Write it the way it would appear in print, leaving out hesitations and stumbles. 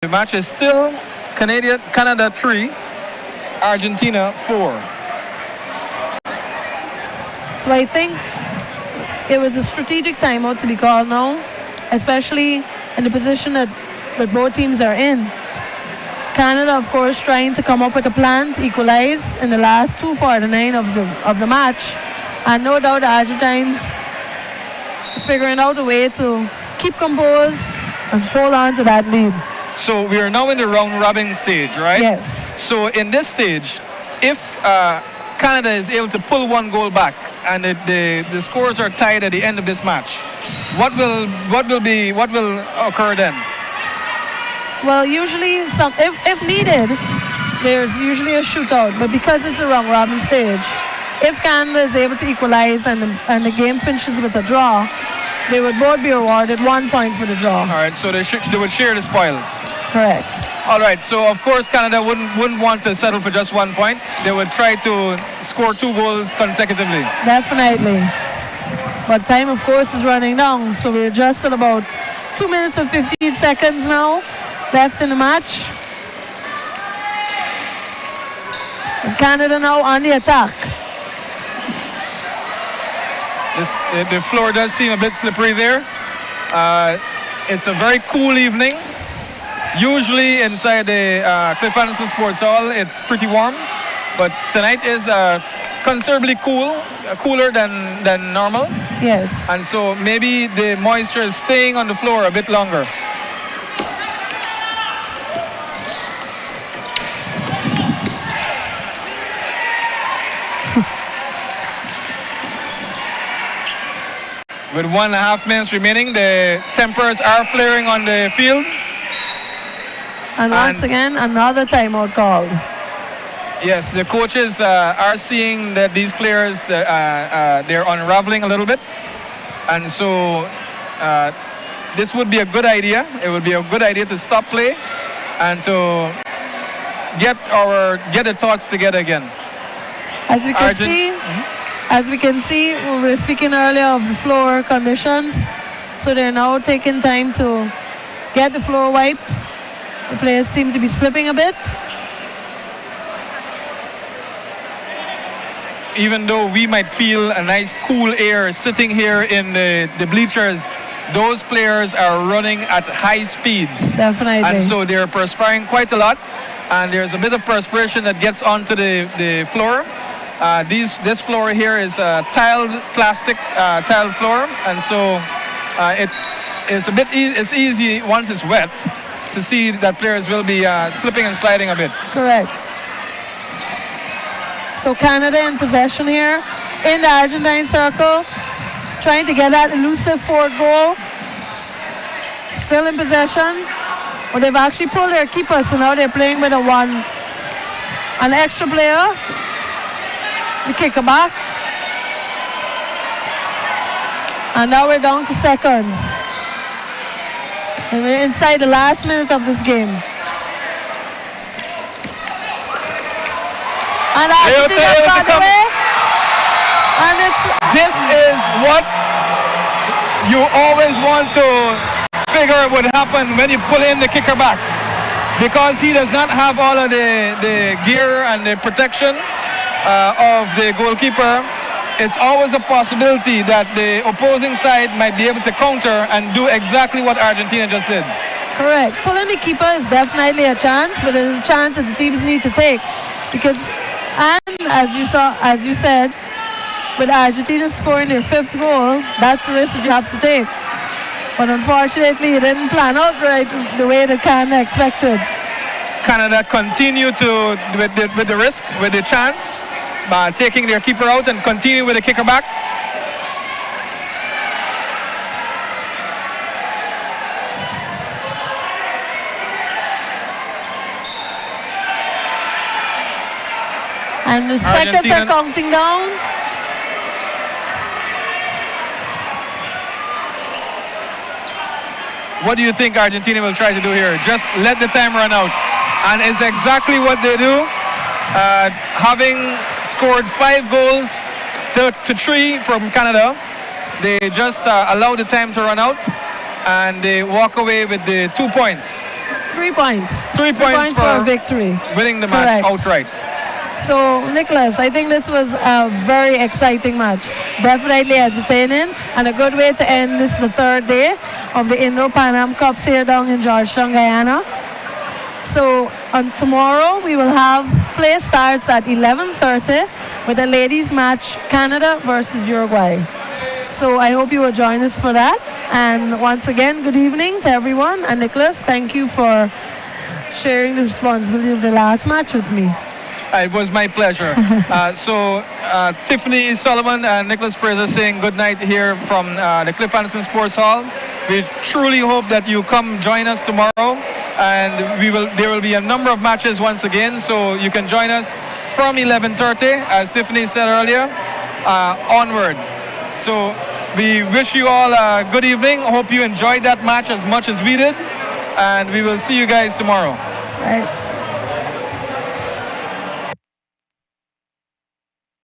The match is still Canada 3, Argentina 4. So I think it was a strategic timeout to be called now, especially in the position that both teams are in. Canada, of course, trying to come up with a plan to equalize in the last 2:49 of the match, and no doubt the Argentines figuring out a way to keep composed and hold on to that lead. So we are now in the round robin stage, right? Yes. So in this stage, if Canada is able to pull one goal back and the scores are tied at the end of this match, what will occur then? Well, usually, if needed, there's usually a shootout. But because it's a round robin stage, if Canada is able to equalize and the game finishes with a draw, they would both be awarded 1 point for the draw. All right, so they would share the spoils. Correct. All right, so of course Canada wouldn't want to settle for just 1 point. They would try to score 2 goals consecutively. Definitely. But time, of course, is running down. So we're just at about 2 minutes and 15 seconds now left in the match. And Canada now on the attack. The floor does seem a bit slippery there. It's a very cool evening. Usually inside the Cliff Anderson Sports Hall, it's pretty warm. But tonight is considerably cooler than normal. Yes. And so maybe the moisture is staying on the floor a bit longer. With 1.5 minutes remaining, the tempers are flaring on the field. And once again, another timeout called. Yes, the coaches are seeing that these players, they're unraveling a little bit. And so this would be a good idea. It would be a good idea to stop play and to get the thoughts together again. As we can see, we were speaking earlier of the floor conditions. So they're now taking time to get the floor wiped. The players seem to be slipping a bit. Even though we might feel a nice cool air sitting here in the bleachers, those players are running at high speeds. Definitely. And so they're perspiring quite a lot. And there's a bit of perspiration that gets onto the floor. This floor here is a plastic tiled floor, and so it's easy once it's wet to see that players will be slipping and sliding a bit. Correct. So Canada in possession here in the Argentine circle, trying to get that elusive fourth goal. Still in possession, but they've actually pulled their keeper, so now they're playing with an extra player. The kicker back. And now we're down to seconds. And we're inside the last minute of this game. And Argentina got away. And this is what you always want to figure would happen when you pull in the kicker back. Because he does not have all of the gear and the protection of the goalkeeper, it's always a possibility that the opposing side might be able to counter and do exactly what Argentina just did. Correct. Pulling the keeper is definitely a chance, but it's a chance that the teams need to take. Because, and as you said, with Argentina scoring their 5th goal, that's the risk that you have to take. But unfortunately, it didn't plan out right the way that Canada expected. Canada continue with the risk, with the chance, by taking their keeper out and continue with the kicker back. And the seconds are counting down. What do you think Argentina will try to do here? Just let the time run out. And it's exactly what they do. Having scored 5 goals to 3 from Canada, they just allow the time to run out and they walk away with the 2 points. 3 points. 3 points for for a victory. winning the match Correct. outright. So, Nicholas, I think this was a very exciting match. Definitely entertaining and a good way to end this, the third day of the Indo-Pan Am Cups here down in Georgetown, Guyana. So, on tomorrow, we will have play starts at 11:30 with a ladies match, Canada versus Uruguay. So, I hope you will join us for that. And once again, good evening to everyone. And Nicholas, thank you for sharing the responsibility of the last match with me. It was my pleasure. Tiffany Solomon and Nicholas Fraser saying good night here from the Cliff Anderson Sports Hall. We truly hope that you come join us tomorrow, and there will be a number of matches once again, so you can join us from 11:30, as Tiffany said earlier, onward. So we wish you all a good evening. Hope you enjoyed that match as much as we did, and we will see you guys tomorrow. Right.